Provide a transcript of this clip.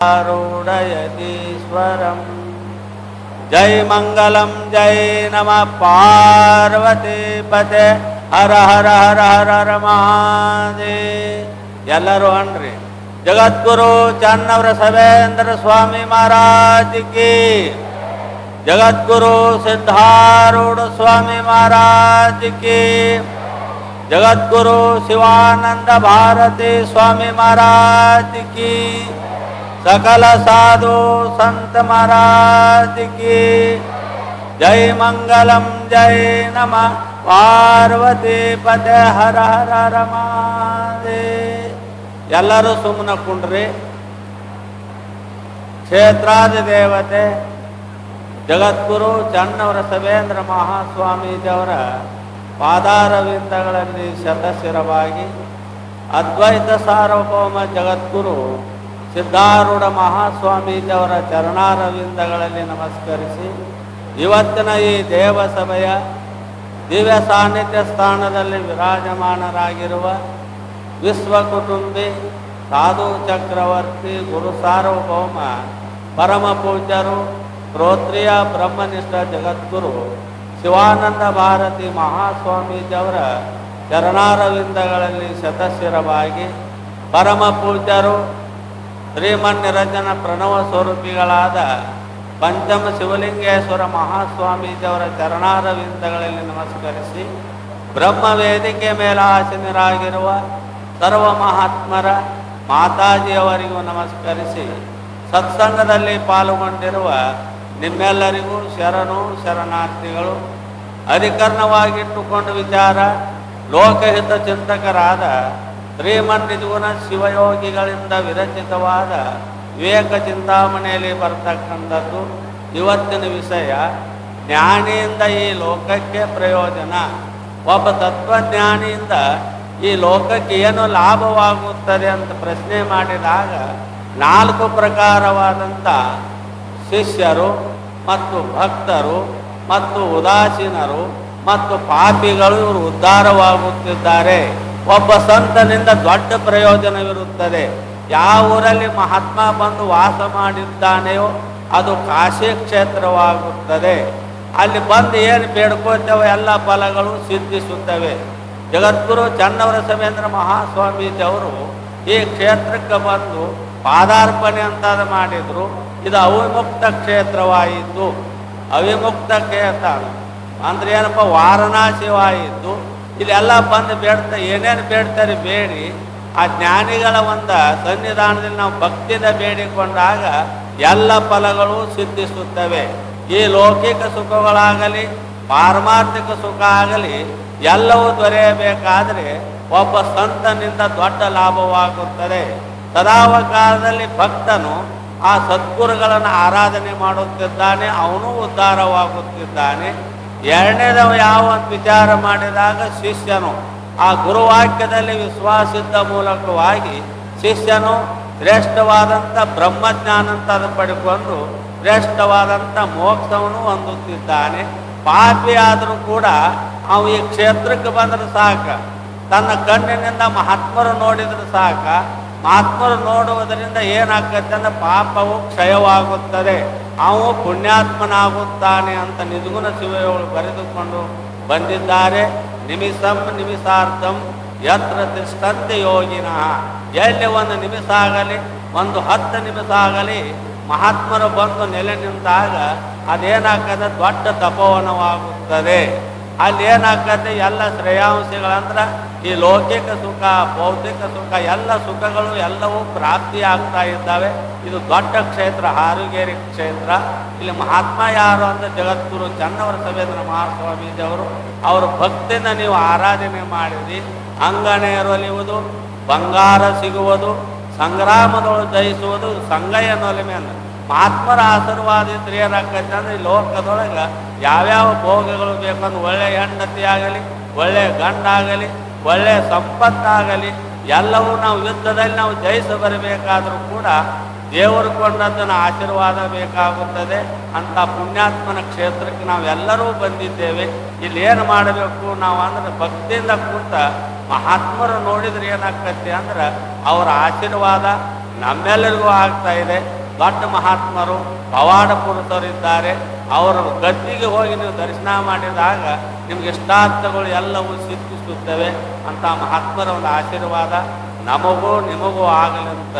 आरूढयतीश्वरम् जय मंगलम जय नमः पार्वती पते हर हर हर हर हर महादेव ಎಲ್ಲರೂ ಅನ್ರಿ ಜಗದ್ಗುರು ಚನ್ನವರಸವೇಂದ್ರ ಸ್ವಾಮಿ ಮಹಾರಾಜ್ ಕಿ ಜಗದ್ಗುರು ಸಿದ್ಧಾರೂಢ ಸ್ವಾಮಿ ಮಹಾರಾಜ್ ಕಿ ಜಗದ್ಗುರು ಶಿವಾನಂದ ಭಾರತಿ ಸ್ವಾಮಿ ಮಹಾರಾಜ್ ಕಿ सकल साधु संत महाराज की जय मंगलम जय नमः पार्वती पते हर हर हर महादेव ಎಲ್ಲರೂ ಸುಮ್ಮನೆ ಕುಂಡ್ರಿ. ಕ್ಷೇತ್ರಾದಿ ದೇವತೆ ಜಗದ್ಗುರು ಚನ್ನವರಸವೇಂದ್ರ ಮಹಾಸ್ವಾಮೀಜಿಯವರ ಪಾದಾರವಿಂದಗಳಲ್ಲಿ ಶತಶಿರವಾಗಿ ಅದ್ವೈತ ಸಾರ್ವಭೌಮ ಜಗದ್ಗುರು ಸಿದ್ಧಾರೂಢ ಮಹಾಸ್ವಾಮೀಜಿಯವರ ಚರಣಾರವಿಂದಗಳಲ್ಲಿ ನಮಸ್ಕರಿಸಿ ಇವತ್ತಿನ ಈ ದೇವಸಭೆಯ ದಿವ್ಯ ಸಾನ್ನಿಧ್ಯ ಸ್ಥಾನದಲ್ಲಿ ವಿರಾಜಮಾನರಾಗಿರುವ ವಿಶ್ವಕುಟುಂಬಿ ಸಾಧು ಚಕ್ರವರ್ತಿ ಗುರು ಸಾರ್ವಭೌಮ ಪರಮ ಪೂಜ್ಯರು ಶ್ರೋತ್ರಿಯ ಬ್ರಹ್ಮನಿಷ್ಠ ಜಗದ್ಗುರು ಶಿವಾನಂದ ಭಾರತಿ ಮಹಾಸ್ವಾಮೀಜಿಯವರ ಚರಣಾರವಿಂದಗಳಲ್ಲಿ ಶತಶಿರವಾಗಿ ಪರಮ ಪೂಜ್ಯರು ಶ್ರೀಮನ್ನಿರಂಜನ ಪ್ರಣವ ಸ್ವರೂಪಿಗಳಾದ ಪಂಚಮ ಶಿವಲಿಂಗೇಶ್ವರ ಮಹಾಸ್ವಾಮೀಜಿಯವರ ಚರಣಾರವಿಂದಗಳಲ್ಲಿ ನಮಸ್ಕರಿಸಿ ಬ್ರಹ್ಮ ವೇದಿಕೆ ಮೇಲೆ ಆಸೀನರಾಗಿರುವ ಸರ್ವ ಮಹಾತ್ಮರ ಮಾತಾಜಿಯವರಿಗೂ ನಮಸ್ಕರಿಸಿ ಸತ್ಸಂಗದಲ್ಲಿ ಪಾಲ್ಗೊಂಡಿರುವ ನಿಮ್ಮೆಲ್ಲರಿಗೂ ಶರಣು ಶರಣಾರ್ಥಿಗಳು. ಅಧಿಕರಣವಾಗಿಟ್ಟುಕೊಂಡು ವಿಚಾರ ಲೋಕಹಿತ ಚಿಂತಕರಾದ ಶ್ರೀಮನ್ನಿಜಗುಣ ಶಿವಯೋಗಿಗಳಿಂದ ವಿರಚಿತವಾದ ವಿವೇಕ ಚಿಂತಾಮಣಿಯಲ್ಲಿ ಬರ್ತಕ್ಕಂಥದ್ದು ಇವತ್ತಿನ ವಿಷಯ. ಜ್ಞಾನಿಯಿಂದ ಈ ಲೋಕಕ್ಕೆ ಪ್ರಯೋಜನ. ಒಬ್ಬ ತತ್ವಜ್ಞಾನಿಯಿಂದ ಈ ಲೋಕಕ್ಕೆ ಏನು ಲಾಭವಾಗುತ್ತದೆ ಅಂತ ಪ್ರಶ್ನೆ ಮಾಡಿದಾಗ 4 ಪ್ರಕಾರವಾದಂಥ ಶಿಷ್ಯರು ಮತ್ತು ಭಕ್ತರು ಮತ್ತು ಉದಾಸೀನರು ಮತ್ತು ಪಾಪಿಗಳು ಇವರು ಉದ್ಧಾರವಾಗುತ್ತಿದ್ದಾರೆ. ಒಬ್ಬ ಸಂತನಿಂದ ದೊಡ್ಡ ಪ್ರಯೋಜನವಿರುತ್ತದೆ. ಯಾವ ಊರಲ್ಲಿ ಮಹಾತ್ಮ ಬಂದು ವಾಸ ಮಾಡಿದ್ದಾನೆಯೋ ಅದು ಕಾಶಿ ಕ್ಷೇತ್ರವಾಗುತ್ತದೆ. ಅಲ್ಲಿ ಬಂದು ಏನು ಬೇಡ್ಕೋತೇವೋ ಎಲ್ಲ ಫಲಗಳು ಸಿದ್ಧಿಸುತ್ತವೆ. ಜಗದ್ಗುರು ಚನ್ನವರಸವೇಂದ್ರ ಮಹಾಸ್ವಾಮೀಜಿಯವರು ಈ ಕ್ಷೇತ್ರಕ್ಕೆ ಬಂದು ಪಾದಾರ್ಪಣೆ ಅಂತಾದ ಮಾಡಿದರು. ಇದು ಅವಿಮುಕ್ತ ಕ್ಷೇತ್ರವಾಯಿತು. ಅವಿಮುಕ್ತ ಕ್ಷೇತ್ರ ಅಂದರೆ ಏನಪ್ಪ, ವಾರಣಾಸಿವಾಯಿತು. ಇಲ್ಲೆಲ್ಲ ಬಂದು ಬೇಡ್ತಾ ಏನೇನು ಬೇಡ್ತಾರೆ ಬೇಡಿ ಆ ಜ್ಞಾನಿಗಳ ಒಂದು ಸನ್ನಿಧಾನದಲ್ಲಿ ನಾವು ಭಕ್ತಿಯಿಂದ ಬೇಡಿಕೊಂಡಾಗ ಎಲ್ಲ ಫಲಗಳು ಸಿದ್ಧಿಸುತ್ತವೆ. ಈ ಲೌಕಿಕ ಸುಖಗಳಾಗಲಿ ಪಾರಮಾರ್ಥಿಕ ಸುಖ ಆಗಲಿ ಎಲ್ಲವೂ ದೊರೆಯಬೇಕಾದರೆ ಒಬ್ಬ ಸಂತನಿಂದ ದೊಡ್ಡ ಲಾಭವಾಗುತ್ತದೆ. ಸದಾವಕಾಲದಲ್ಲಿ ಭಕ್ತನು ಆ ಸದ್ಗುರುಗಳನ್ನು ಆರಾಧನೆ ಮಾಡುತ್ತಿದ್ದಾನೆ, ಅವನು ಉದ್ಧಾರವಾಗುತ್ತಿದ್ದಾನೆ. ಎರಡನೇದವ ಯಾವ ಅಂತ ವಿಚಾರ ಮಾಡಿದಾಗ ಶಿಷ್ಯನು ಆ ಗುರುವಾಕ್ಯದಲ್ಲಿ ವಿಶ್ವಾಸದ ಮೂಲಕವಾಗಿ ಶಿಷ್ಯನು ಶ್ರೇಷ್ಠವಾದಂಥ ಬ್ರಹ್ಮಜ್ಞಾನ ಅಂತ ಪಡ್ಕೊಂಡು ಶ್ರೇಷ್ಠವಾದಂಥ ಮೋಕ್ಷವನ್ನು ಹೊಂದುತ್ತಿದ್ದಾನೆ. ಪಾಪಿ ಆದರೂ ಕೂಡ ಅವು ಈ ಕ್ಷೇತ್ರಕ್ಕೆ ಬಂದರೆ ಸಾಕ, ತನ್ನ ಕಣ್ಣಿನಿಂದ ಮಹಾತ್ಮರು ನೋಡಿದ್ರೆ ಸಾಕ. ಮಹಾತ್ಮರು ನೋಡುವುದರಿಂದ ಏನಾಗುತ್ತೆ ಅಂದರೆ ಪಾಪವು ಕ್ಷಯವಾಗುತ್ತದೆ, ಅವು ಪುಣ್ಯಾತ್ಮನಾಗುತ್ತಾನೆ ಅಂತ ನಿಜಗುಣ ಶಿವಯೋಗಳು ಬರೆದುಕೊಂಡು ಬಂದಿದ್ದಾರೆ. ನಿಮಿಷಂ ನಿಮಿಷಾರ್ಥಂ ಯತ್ರ ತಿಷ್ಠಂತೆ ಯೋಗಿನಃ. ಎಲ್ಲಿ ಒಂದು ನಿಮಿಷ ಆಗಲಿ, ಒಂದು 10 ನಿಮಿಷ ಆಗಲಿ ಮಹಾತ್ಮರು ಬಂದು ನೆಲೆ ನಿಂತಾಗ ಅದೇನಾಗ್ತದೆ, ದೊಡ್ಡ ತಪೋವನವಾಗುತ್ತದೆ. ಅಲ್ಲಿ ಏನಾಗ್ತದೆ, ಎಲ್ಲ ಶ್ರೇಯಾಂಶಗಳಂದ್ರೆ ಈ ಲೌಕಿಕ ಸುಖ ಭೌತಿಕ ಸುಖ ಎಲ್ಲ ಸುಖಗಳು ಎಲ್ಲವೂ ಪ್ರಾಪ್ತಿಯಾಗ್ತಾ ಇದ್ದಾವೆ. ಇದು ದೊಡ್ಡ ಕ್ಷೇತ್ರ, ಹಾರುಗೇರಿ ಕ್ಷೇತ್ರ. ಇಲ್ಲಿ ಮಹಾತ್ಮ ಯಾರು ಅಂದರೆ ಜಗದ್ಗುರು ಚನ್ನವರಸವೇಂದ್ರ ಮಹಾಸ್ವಾಮೀಜಿಯವರು. ಅವರು ಭಕ್ತಿಯಿಂದ ನೀವು ಆರಾಧನೆ ಮಾಡಿರಿ, ಅಂಗನೆಯರೊಲಿಯುವುದು, ಬಂಗಾರ ಸಿಗುವುದು, ಸಂಗ್ರಾಮದೊಳು ಜಯಿಸುವುದು ಸಂಗಯ್ಯನೊಲಿಮೆ ಅಂದ್ರೆ ಮಹಾತ್ಮರ ಆಶೀರ್ವಾದ ಇದ್ರೆ ಏನಾಗತ್ತೆ ಅಂದರೆ ಈ ಲೋಕದೊಳಗೆ ಯಾವ್ಯಾವ ಭೋಗಗಳು ಬೇಕಂದ್ರೆ ಒಳ್ಳೆಯ ಹೆಂಡತಿ ಆಗಲಿ, ಒಳ್ಳೆಯ ಗಂಡಾಗಲಿ, ಒಳ್ಳೆಯ ಸಂಪತ್ತಾಗಲಿ ಎಲ್ಲವೂ ನಾವು ಯುದ್ಧದಲ್ಲಿ ನಾವು ಜಯಿಸಿ ಬರಬೇಕಾದರೂ ಕೂಡ ದೇವರು ಕೊಂಡದ್ದನ್ನು ಆಶೀರ್ವಾದ ಬೇಕಾಗುತ್ತದೆ. ಅಂಥ ಪುಣ್ಯಾತ್ಮನ ಕ್ಷೇತ್ರಕ್ಕೆ ನಾವೆಲ್ಲರೂ ಬಂದಿದ್ದೇವೆ. ಇಲ್ಲಿ ಏನು ಮಾಡಬೇಕು ನಾವು ಅಂದರೆ ಭಕ್ತಿಯಿಂದ ಕೂತ ಮಹಾತ್ಮರು ನೋಡಿದ್ರೆ ಏನಾಗ್ತೈತಿ ಅಂದ್ರೆ ಅವರ ಆಶೀರ್ವಾದ ನಮ್ಮೆಲ್ಲರಿಗೂ ಆಗ್ತಾ ಇದೆ. ದೊಡ್ಡ ಮಹಾತ್ಮರು ಪವಾಡ ಪುರುಷರಿದ್ದಾರೆ, ಅವರ ಗದ್ದಿಗೆ ಹೋಗಿ ನೀವು ದರ್ಶನ ಮಾಡಿದಾಗ ನಿಮ್ಗೆ ಇಷ್ಟಾರ್ಥಗಳು ಎಲ್ಲವೂ ಸಿದ್ಧಿಸುತ್ತವೆ ಅಂತ ಮಹಾತ್ಮರ ಒಂದು ಆಶೀರ್ವಾದ ನಮಗೂ ನಿಮಗೂ ಆಗಲಿ ಅಂತ